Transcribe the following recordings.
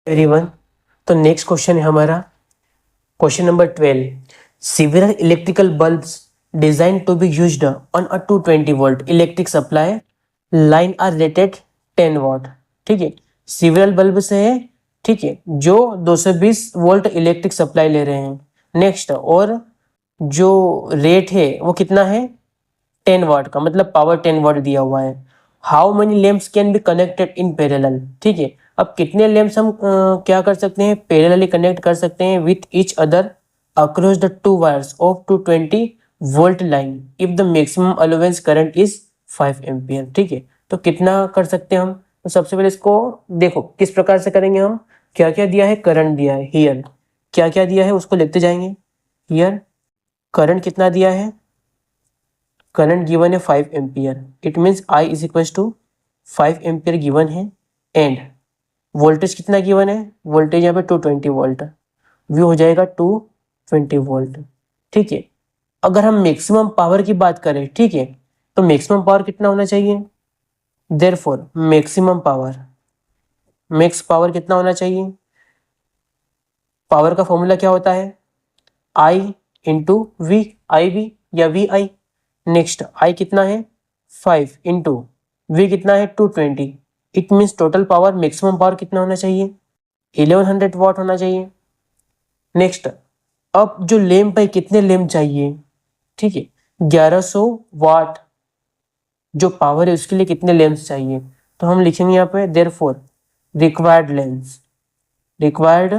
Everyone, तो next question है हमारा question number 12। several electrical bulbs designed to be used on a 220 volt electric supply line are rated 10 watt। ठीक है, several bulbs है, ठीक है, जो 220 वोल्ट इलेक्ट्रिक सप्लाई ले रहे हैं। नेक्स्ट, और जो रेट है वो कितना है, 10 वाट का, मतलब पावर 10 वाट दिया हुआ है। How many lamps can be connected in parallel. ठीक है, अब कितने लैम्प्स हम क्या कर सकते हैं, पैरेलली कनेक्ट कर सकते हैं with each other across the two wires of 220 volt line if the maximum allowance current is 5 ampere. ठीक है, तो कितना कर सकते हैं हम, तो सबसे पहले इसको देखो किस प्रकार से करेंगे हम। क्या क्या दिया है, करंट दिया है हियर, क्या क्या दिया है उसको लिखते जाएंगे। हियर करंट कितना दिया है, करंट गिवन है 5 ampere, it means I is equal to 5 ampere given है। एंड वोल्टेज कितना गिवन है, वोल्टेज यहाँ पे 220 वोल्ट, व्यू हो जाएगा 220 वोल्ट। ठीक है, अगर हम मैक्सिमम पावर की बात करें, ठीक है, तो मैक्सिमम पावर कितना होना चाहिए, therefore maximum power, max power कितना होना चाहिए, पावर का फॉर्मूला क्या होता है, I into V, I V या वी आई। नेक्स्ट I कितना है 5 इंटू वी कितना है 220, it means total power, maximum power कितना होना चाहिए, 1100 वाट होना चाहिए। नेक्स्ट, अब जो लैंप है कितने लैंप चाहिए, ठीक है, 1100 वाट जो पावर है उसके लिए कितने लैंप्स चाहिए, तो हम लिखेंगे यहाँ पे therefore required lamps, required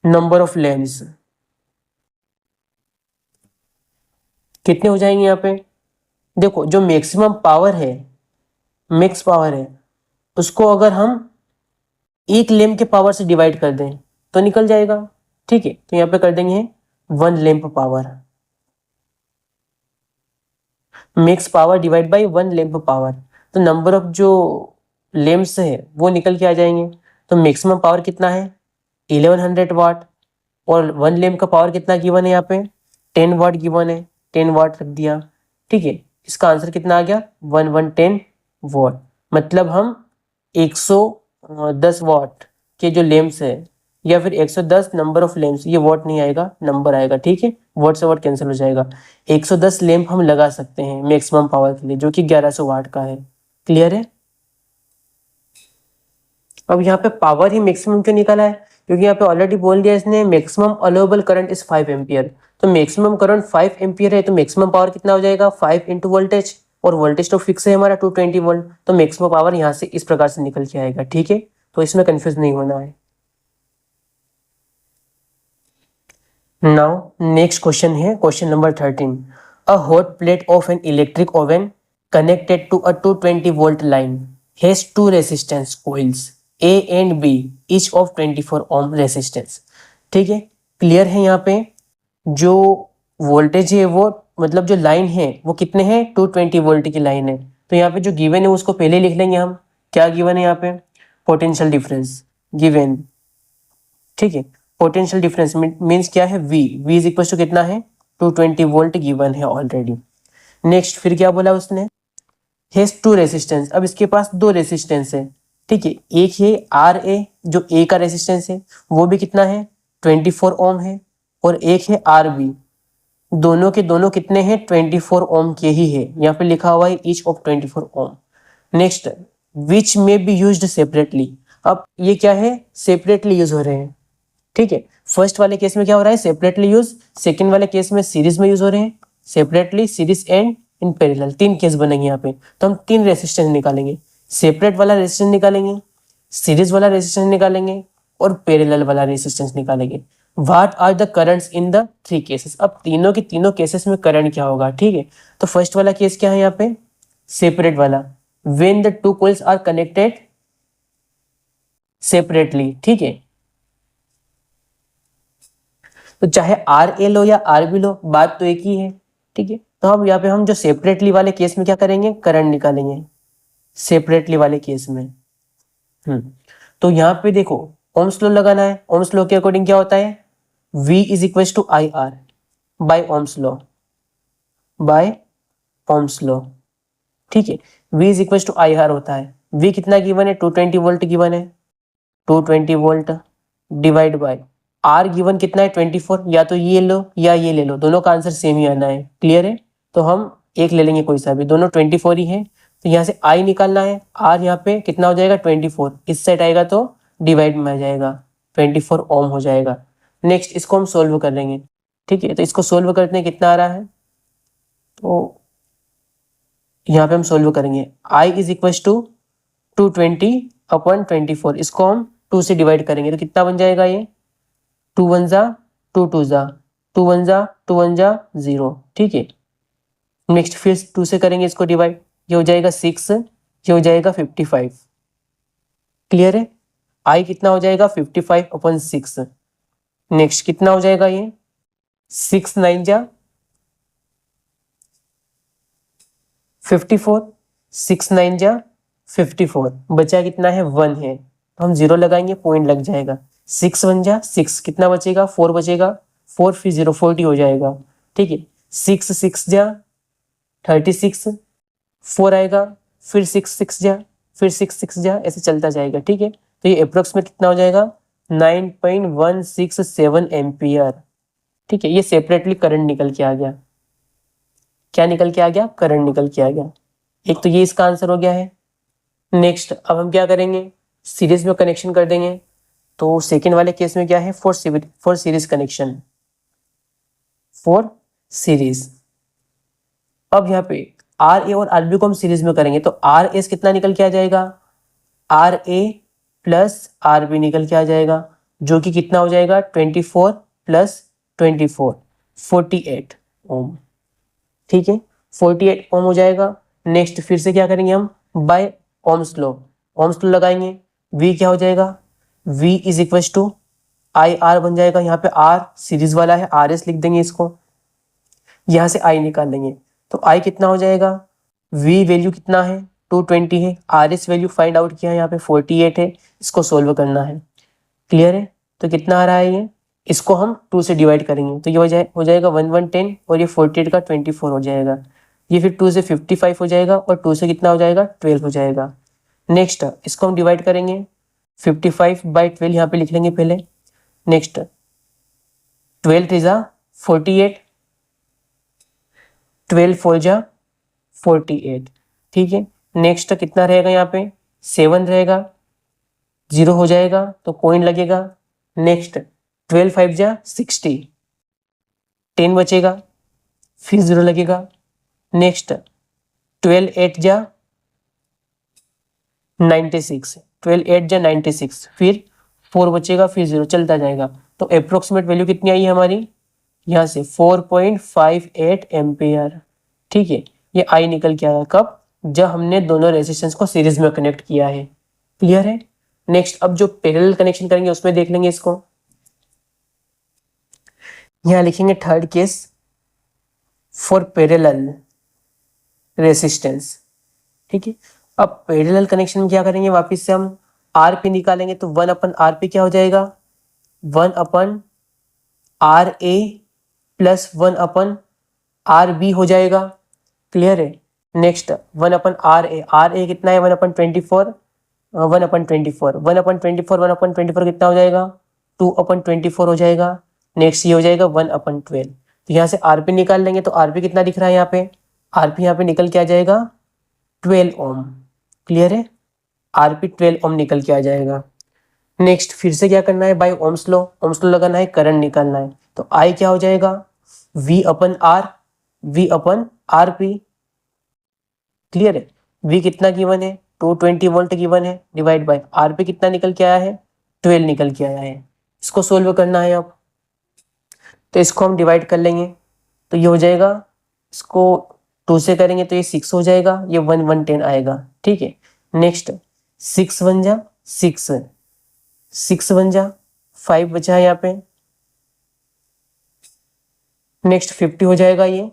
number of lamps कितने हो जाएंगे यहाँ पे। देखो जो मैक्सिमम पावर है, मैक्स पावर है, उसको अगर हम एक लैंप के पावर से डिवाइड कर दें तो निकल जाएगा। ठीक है, तो यहाँ पे कर देंगे 1 lamp power, max power divide by 1 lamp power, तो नंबर ऑफ जो लैंप्स है वो निकल के आ जाएंगे। तो मैक्सिमम पावर कितना है 1100 वाट, और 1 लैंप का पावर कितना गिवन है यहाँ पे 10 वाट गिवन है, 10 वाट रख दिया। ठीक है, इसका आंसर कितना आ गया 1110 वाट, मतलब हम 110 वाट के जो लैंप्स है, या फिर 110 नंबर ऑफ लैंप्स, ये वाट नहीं आएगा नंबर आएगा। ठीक है, वाट से वाट कैंसिल हो जाएगा, 110 लैंप हम लगा सकते हैं मैक्सिमम पावर के लिए, जो कि 1100 वाट का है। क्लियर है। अब यहाँ पे पावर ही मैक्सिमम क्यों निकाला है, क्योंकि यहाँ पे ऑलरेडी बोल दिया इसने maximum allowable current is 5 ampere, तो मैक्सिमम करंट 5 एम्पियर है, तो मैक्सिमम पावर कितना हो जाएगा 5 इंटू वोल्टेज, और वोल्टेज तो फिक्स है हमारा 220 वोल्ट, तो मैक्सिमम पावर यहाँ से इस प्रकार से निकल के आएगा। ठीक है, तो इसमें कंफ्यूज नहीं होना है। नाउ नेक्स्ट क्वेश्चन है question number 13। A hot plate of an electric oven connected to a 220 volt line has two resistance coils A and B each of 24 ohm resistance. ठीक है, क्लियर है। यहाँ पे जो वोल्टेज है वो, मतलब जो लाइन है वो कितने हैं 220 वोल्ट की लाइन है, तो यहाँ पे जो गिवन है उसको पहले लिख लेंगे हम। क्या गिवन है यहाँ पे, पोटेंशियल डिफरेंस गिवन। ठीक है, पोटेंशियल डिफरेंस मीन्स क्या है V, V is equal to कितना है 220 वोल्ट गिवन है ऑलरेडी। नेक्स्ट फिर क्या बोला उसने, हैज टू रेसिस्टेंस, अब इसके पास दो रेसिस्टेंस है। ठीक है, एक है RA जो A का रेसिस्टेंस है, वो भी कितना है 24 ओम है, और एक है RB, दोनों के दोनों कितने हैं 24 ओम के ही है, यहाँ पे लिखा हुआ है ईच ऑफ 24 ओम। नेक्स्ट, विच में बी यूज्ड सेपरेटली, अब ये क्या है सेपरेटली यूज हो रहे हैं। ठीक है, फर्स्ट वाले केस में क्या हो रहा है सेपरेटली यूज, सेकंड वाले केस में सीरीज में यूज हो रहे हैं, separately, series and in parallel, तीन केस बनेंगे यहाँ पे। तो हम तीन रेसिस्टेंस निकालेंगे, सेपरेट वाला रेसिस्टेंस निकालेंगे, सीरीज वाला रेसिस्टेंस निकालेंगे, और पैरेलल वाला रेसिस्टेंस निकालेंगे। What are the currents in the three cases, अब तीनों के तीनों केसेस में करंट क्या होगा। ठीक है, तो फर्स्ट वाला केस क्या है यहाँ पे सेपरेट वाला, when the two coils are connected separately. ठीक है, तो चाहे RA लो या RB लो, बात तो एक ही है। ठीक है, तो हम यहाँ पे हम जो सेपरेटली वाले केस में क्या करेंगे करंट निकालेंगे, सेपरेटली वाले केस में। तो यहाँ पे देखो ओम्स लॉ लगाना है, ओम्स लॉ के अकॉर्डिंग क्या होता है V is equal to IR by Ohm's law, by Ohm's law. ठीक है, V is equal to IR होता है, V कितना गिवन है 220 वोल्ट गिवन है, 220 volt divide by R given कितना है 24, या तो ये लो या ये ले लो, दोनों का आंसर सेम ही आना है। क्लियर है? तो हम एक ले लेंगे कोई सा भी, दोनों 24 ही है, तो यहाँ से आई निकालना है। आर यहाँ पे कितना हो जाएगा 24, इस साइड आएगा तो डिवाइड में आ जाएगा, 24 ओम हो जाएगा। नेक्स्ट इसको हम सोल्व कर लेंगे। ठीक है, तो इसको सोल्व करते हैं, कितना आ रहा है, तो यहाँ पे हम सोल्व करेंगे। आई इज इक्वल टू 220/24, इसको हम 2 से डिवाइड करेंगे तो कितना बन जाएगा ये, 2 1 जा 2 2 जा 2 1 जा 2 1 जा 0। ठीक है, नेक्स्ट फिर 2 से करेंगे इसको डिवाइड, ये हो जाएगा 6, ये हो जाएगा 55। क्लियर है? आई कितना हो जाएगा 55/6। नेक्स्ट कितना हो जाएगा ये, 6 9 जा 54, 6 9 जा 54, बचा कितना है 1 है, तो हम 0 लगाएंगे, पॉइंट लग जाएगा। 6 1 जा 6, कितना बचेगा 4 बचेगा, 4 फिर 0 40 हो जाएगा। ठीक है, 6 6 जा 36, 4 आएगा, फिर 6 6 जा, फिर 6 6 जा, ऐसे चलता जाएगा। ठीक है, तो ये अप्रोक्सीमेट कितना हो जाएगा 9.167 एम्पियर। ठीक है, ये सेपरेटली करंट निकल के आ गया। क्या निकल के आ गया, करंट निकल के आ गया। एक तो ये इसका आंसर हो गया है। नेक्स्ट अब हम क्या करेंगे, सीरीज में कनेक्शन कर देंगे। तो सेकेंड वाले केस में क्या है, for series connection, for series. अब यहाँ पे आर ए और आर बी को हम सीरीज में करेंगे, तो आर एस कितना निकल के आ जाएगा, R A plus R B निकल के आ जाएगा, जो कि कितना हो जाएगा 24 प्लस 24 48 ओम। ठीक है, 48 ओम हो जाएगा। नेक्स्ट फिर से क्या करेंगे हम, by Ohm's law, Ohm's law लगाएंगे। V क्या हो जाएगा, V is equal to I R बन जाएगा। यहाँ पे R सीरीज वाला है, आर एस लिख देंगे इसको, यहाँ से I निकाल लेंगे, तो I कितना हो जाएगा, V वैल्यू कितना है 220 है, R S value find out किया है यहाँ पे 48 है, इसको सोल्व करना है। क्लियर है? तो कितना आ रहा है ये, इसको हम 2 से डिवाइड करेंगे, तो ये हो जाएगा 1 1 10 और ये 48 का 24 हो जाएगा। ये फिर 2 से 55 हो जाएगा और 2 से कितना हो जाएगा 12 हो जाएगा। नेक्स्ट इसको हम डिवाइड करेंगे, 55/12 यहाँ पे लिख लेंगे पहले। नेक्स्ट 12 3 जा 48, 12 4 जा 48। ठीक है, नेक्स्ट कितना रहेगा, यहाँ पे 7 रहेगा, 0 हो जाएगा तो पॉइंट लगेगा। नेक्स्ट 12 5 जा 60, 10 बचेगा, फिर 0 लगेगा। नेक्स्ट 12 8 जा 96, 12 8 जा 96, फिर 4 बचेगा, फिर 0 चलता जाएगा। तो अप्रोक्सीमेट वैल्यू कितनी आई हमारी, यहाँ से 4.58 एम्पियर। ठीक है, ये आई निकल के आया कब, जब हमने दोनों रेजिस्टेंस को सीरीज में कनेक्ट किया है। क्लियर है? नेक्स्ट अब जो पैरेलल कनेक्शन करेंगे उसमें देख लेंगे इसको। यहाँ लिखेंगे third case for parallel resistance. ठीक है, अब पैरेलल कनेक्शन में क्या करेंगे, वापस से हम आर पी निकालेंगे, तो 1/RP क्या हो जाएगा, 1/RA प्लस 1/RB हो जाएगा। क्लियर है? नेक्स्ट 1/RA, RA कितना है 1/24, 1/24 1/24 कितना हो जाएगा 2/24 हो जाएगा। नेक्स्ट ये हो जाएगा 1/12। तो यहाँ से आरपी निकाल लेंगे, तो आरपी कितना दिख रहा है यहाँ पे, आरपी यहाँ पे निकल के आ जाएगा 12 ओम। क्लियर है? आरपी 12 ओम निकल के आ जाएगा। नेक्स्ट फिर से क्या करना है, बाय ओम्स लॉ लगाना है, करंट निकालना है। तो आई क्या हो जाएगा V/R, V/RP। क्लियर है? V कितना गिवन है 220 वोल्ट गिवन है, डिवाइड बाय आरपी कितना निकल के आया है 12 निकल के आया है। इसको सोल्व करना है अब, तो इसको हम डिवाइड कर लेंगे, तो ये हो जाएगा, इसको 2 से करेंगे तो ये 6 हो जाएगा, ये 1 1 10 आएगा। ठीक है, नेक्स्ट 6 1 जा 6, 6 1 जा 5 बचा है यहाँ पे। नेक्स्ट 50 हो जाएगा ये।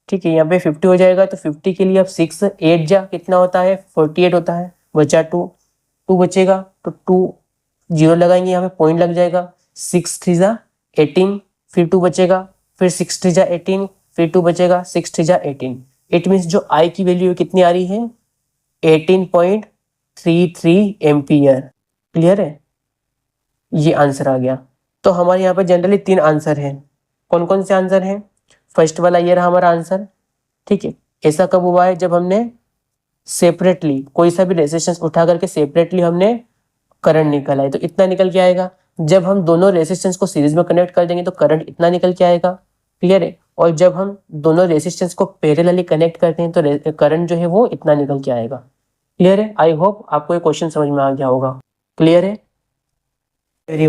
ठीक है, यहाँ पे 50 हो जाएगा, तो 50 के लिए अब 6 8 जा कितना होता है 48 होता है, बचा 2 बचेगा, तो 2 0 लगाएंगे, यहाँ पे पॉइंट लग जाएगा। 6 3 जा 18, फिर 2 बचेगा, फिर 6 3 जा 18, फिर 2 बचेगा, 6 3 जा 18। इट मीन्स जो आई की वैल्यू कितनी आ रही है 18.33 एम्पियर। क्लियर है? ये आंसर आ गया। तो हमारे यहाँ पे जनरली 3 आंसर हैं। कौन कौन से आंसर हैं? फर्स्ट वाला ये रहा हमारा आंसर, ठीक है। ऐसा कब हुआ है? जब हमने सेपरेटली कोई सा भी रेजिस्टेंस उठा करके सेपरेटली हमने करंट निकाला है। तो इतना निकल के आएगा। जब हम दोनों रेजिस्टेंस को सीरीज में कनेक्ट कर देंगे तो करंट इतना निकल के आएगा। क्लियर है? और जब हम दोनों रेजिस्टेंस को पैरेलली कनेक्ट करते हैं तो करंट जो है वो इतना निकल के आएगा। क्लियर है? आई होप आपको ये क्वेश्चन समझ में आ गया होगा। क्लियर है? वेरी